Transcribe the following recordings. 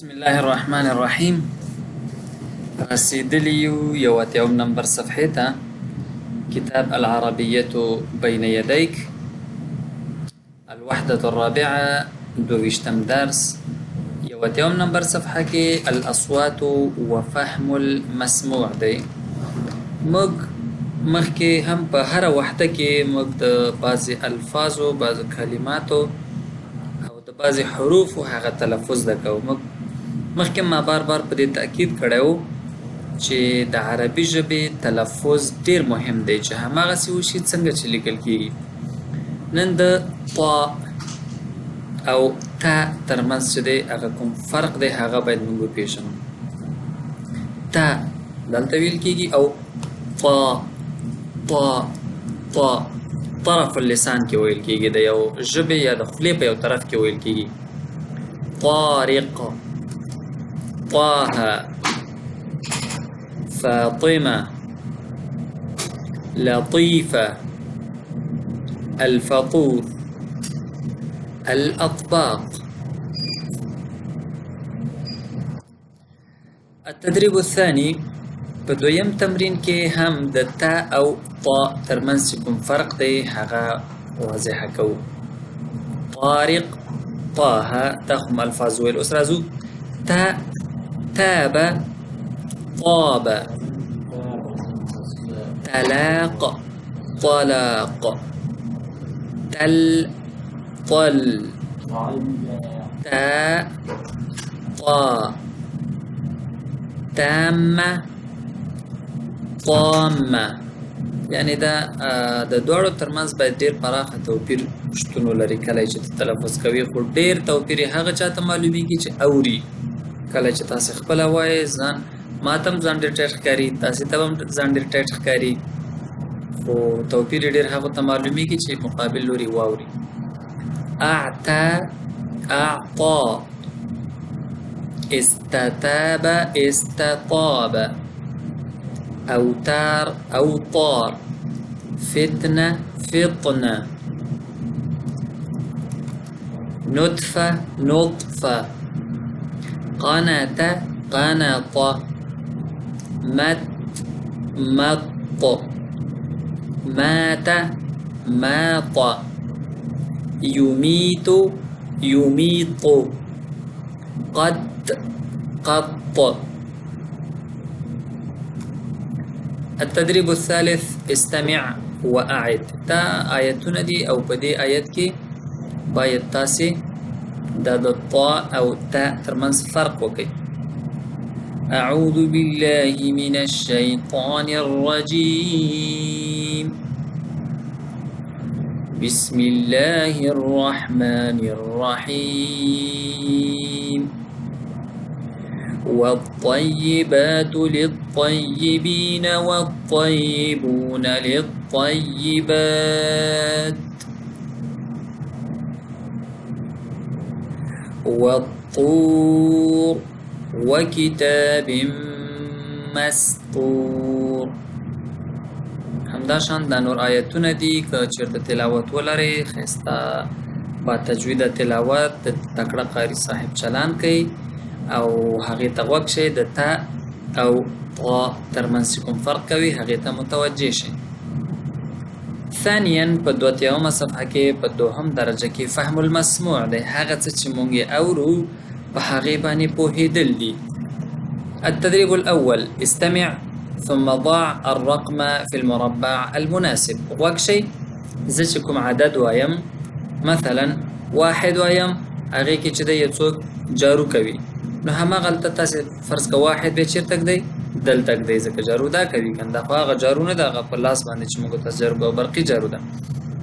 بسم الله الرحمن الرحيم. رسيدليو يوم نمبر صفحتها كتاب العربية بين يديك، الوحدة الرابعة دويشتم درس. يوم نمبر صفحة كي الأصوات وفهم المسموع دي مخکې هم په هر وحده کې موږ د بعضی الفاظو بعضو کلماتو او د بعضی حروفو هغه تلفظ وکړو. مخکې ما بار په دې تاکید کړی و چې د عربي ژبې تلفظ ډیر مهم دی چې هماغسې وشي څنګه چې لیکل کېږي. نن د طا او تا ترمنځ چې دی هغه کوم فرق دی هغه باید موږ وپېژنو. تا دلته ویل کېږي او طا طرف اللسان کې ویل کېږي، د یو ژبې یا د خولې په یو طرف کې ویل کېږي. طارق، طه، فاطمة، لطيفة، الفطور، الأطباق. التدريب الثاني په دویم تمرین کې هم د تا او طا ترمنځ کوم فرق دی هغه واضح کوو. طارق، طه، دا هم الفاظ ویل. اوس راځو تا، تاب، طاب، تلاق، طلاق، تل، طل، تا، طا، تامة، طامة. یعنی دا د دواړو ترمنځ باید ډیر پراخه توپیر شتون ولري. کله چې تلفظ کوي خو ډیر توپیر هغه چاته معلومیږي چې اوري. کله چې تاسو خپل وایي ځان ماتم ځان ډیر ټیټ ښکاري، تاسو ته هم ځان ډیر ټیټ ښکاري، خو توپیر ډیر هغه ته معلومیږي چې مقابل لوري واوري. اعتا، اعطا، استتاب، استطاب، أوتار، أوطار، فتنة، فطنة، نطفة، نطفة، قناة، قناطة، مت، مط، مات، ماط، يميت، يميط، قد، قط. التدريب الثالث استمع وأعد. تا آیتونه دي او په دې آیت کې باید تاسې د طا او تا ترمنځ فرق وکړئ. أعوذ بالله من الشيطان الرجيم بسم الله الرحمن الرحيم والطيبات للطيبين والطيبون للطيبات والطور وكتاب مسطور. همداشان دا نور آیتونه دي که چیرته تلاوت ولري ښایسته با تجوید تلاوت د تکړه قاری صاحب چلان کوي او هغې ته غوږ شئ، د تا او طا ترمنځ کوم فرق کوي هغې ته متوجه شئ. ثانیا په 2 صفحه کې په 2 درجه کې فهم المسموع دی. هغه څه چې مونږ یې اورو په هغې باندې پوهېدل دي. التدريب الأول استمع ثم ضع الرقم في المربع المناسب. غوږ شئ، زه چې کوم عدد وایم مثلا 1 وایم هغې کې چې دی یو څوک جارو کوي نو هماغلته تاسې فرض که 1 به چېرته ږدئ؟ دلته ږدئ، ځکه جارو دا کوي که نه. دا خو هغه جارو نه ده، هغه په لاس باندې چې موږ تاسو جارو کوو برقي جارو ده.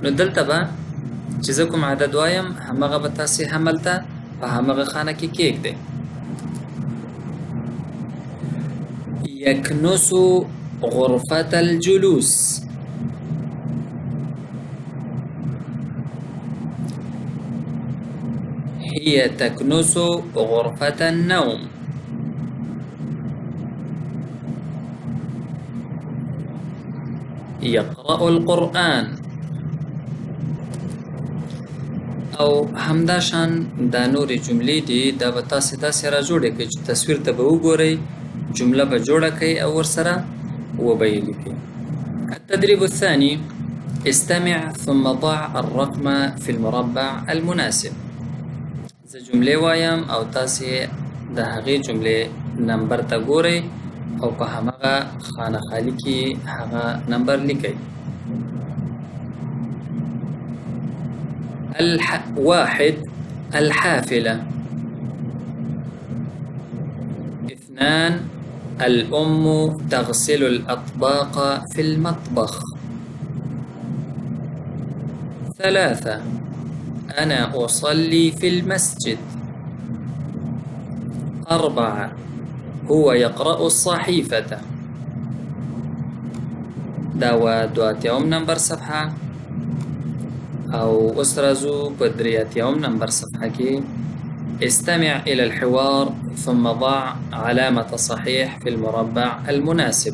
نو دلته به چې زه کوم عدد وایم همغه به تاسې هملته په همغه خانه کې کېږدئ. یکنس غرفة الجلوس. هي تكنس غرفة النوم. يقرأ القرآن. او همداشان دا نورې جملې دي دا به تاسې داسې را جوړې کړئ چې تصویر ته به وګورئ جمله به جوړه کړئ او ورسره وبه یې لیکئ. التدريب الثاني استمع ثم ضع الرقم في المربع المناسب. زه جملې وایم او تاسې د هغې جملې نمبر ته ګورئ او په همغه خانه خالي کې هغه نمبر لیکئ. واحد الحافلة. اثنان الأم تغسل الأطباق في المطبخ. ثلاثة أنا أصلي في المسجد. أربعة هو يقرأ الصحيفة. دواتيوم نمبر صفحة أو أسرزو بدرياتيوم نمبر صفحة كي استمع إلى الحوار ثم ضع علامة صحيح في المربع المناسب.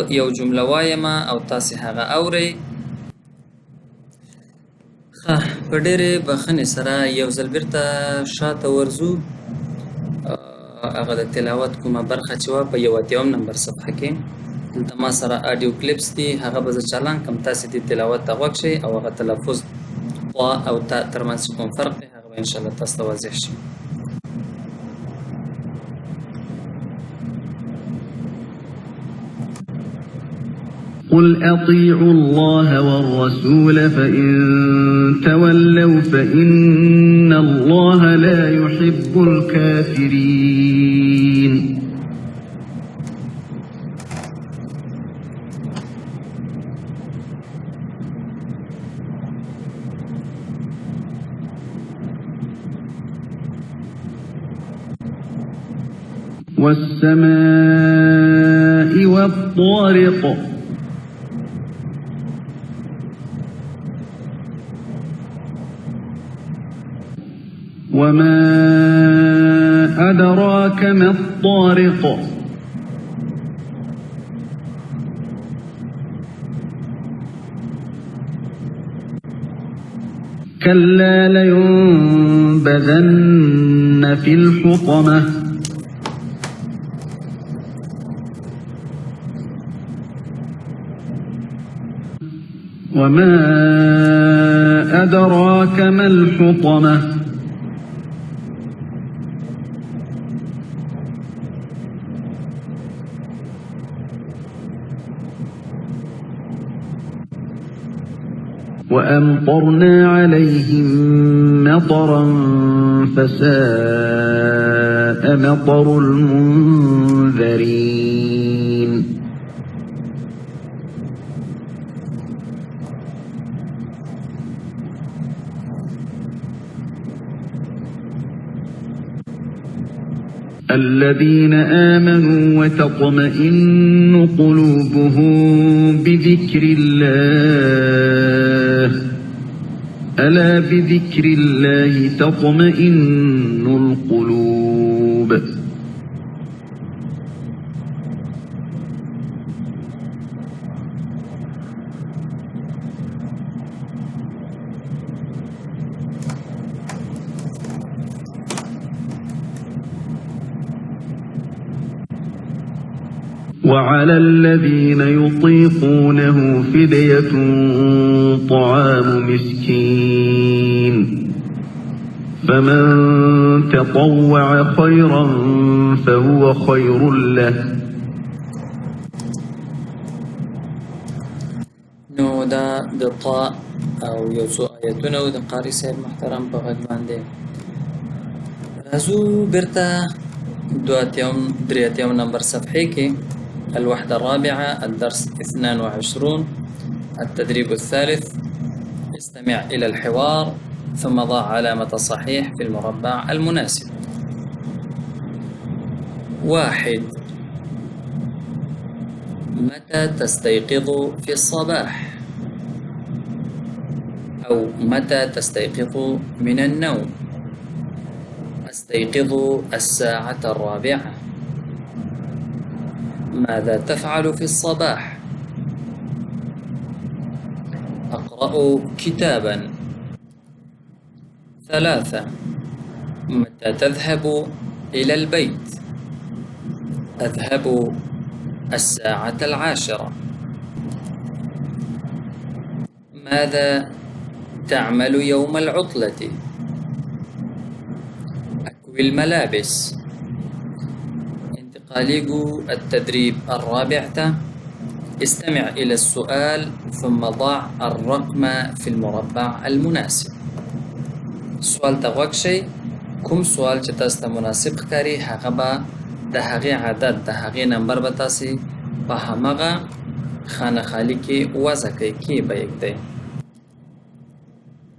يو جملة وايمة أو تاسي هغا أوري په ډېرې بخښنې سره یو ځل بېرته شاته ورځو. هغه د تلاوت کومه برخه چې وه په 81 نمبر صفحه کې دلته ما سره آډیو کلیپس دي هغه به زه چالان کړم تاسې دې تلاوت ته غوږ شئ او هغه تلفظ طا او تا ترمنځ چې کوم فرق دی هغه به انشاءالله تاسو ته واضح شي. قل أطيعوا الله والرسول فإن تولوا فإن الله لا يحب الكافرين. والسماء والطارق. وما أدراك ما الطارق. كلا لينبذن في الحطمة. وما أدراك ما الحطمة. وأمطرنا عليهم مطرا فساء مطر المنذرين. الذين آمنوا وتطمئن قلوبهم بذكر الله ألا بذكر الله تطمئن القلوب. وعلى الذين يطيقونه فدية طعام مسكين فمن تطوع خيرا فهو خير له. نو دا د طا او یو څو آیتونه د قاری صاحب محترم په غږ باندې راځو بیرته 83 نمبر صفحې کې الوحدة الرابعة الدرس 22 التدريب الثالث استمع إلى الحوار ثم ضع علامة صحيح في المربع المناسب. واحد متى تستيقظ في الصباح أو متى تستيقظ من النوم؟ أستيقظ الساعة 4. ماذا تفعل في الصباح؟ أقرأ كتابا. 3. متى تذهب إلى البيت؟ أذهب الساعة 10. ماذا تعمل يوم العطلة؟ أكوي الملابس. انتقاليقو التدريب الرابع. استمع إلى السؤال ثم ضع الرقم في المربع المناسب. سؤال تغوك شي كم سؤال چې تاسو ته مناسب ښکاري هغه به د هغې عدد د هغې نمبر به تاسې په همغه خانه خالي کې وضع کوئ کې به یږدئ.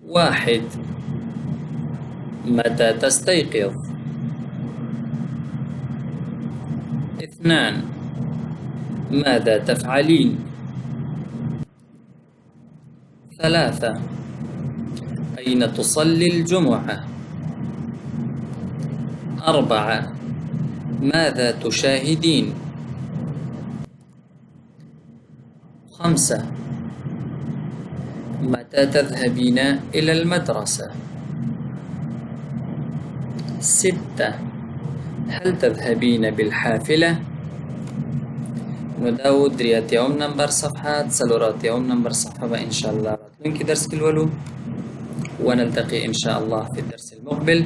1. متى تستيقظ؟ 2. ماذا تفعلين؟ 3. أين تصلي الجمعة؟ 4. ماذا تشاهدين؟ 5. متى تذهبين إلى المدرسة؟ 6. هل تذهبين بالحافلة؟ نداود دريات يوم نمبر صفحات سلورات يوم نمبر صفحة إن شاء الله راتلونك درس كالولو، ونلتقي إن شاء الله في الدرس المقبل،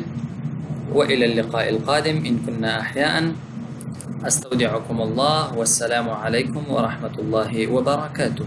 وإلى اللقاء القادم إن كنا أحياء. أستودعكم الله والسلام عليكم ورحمة الله وبركاته.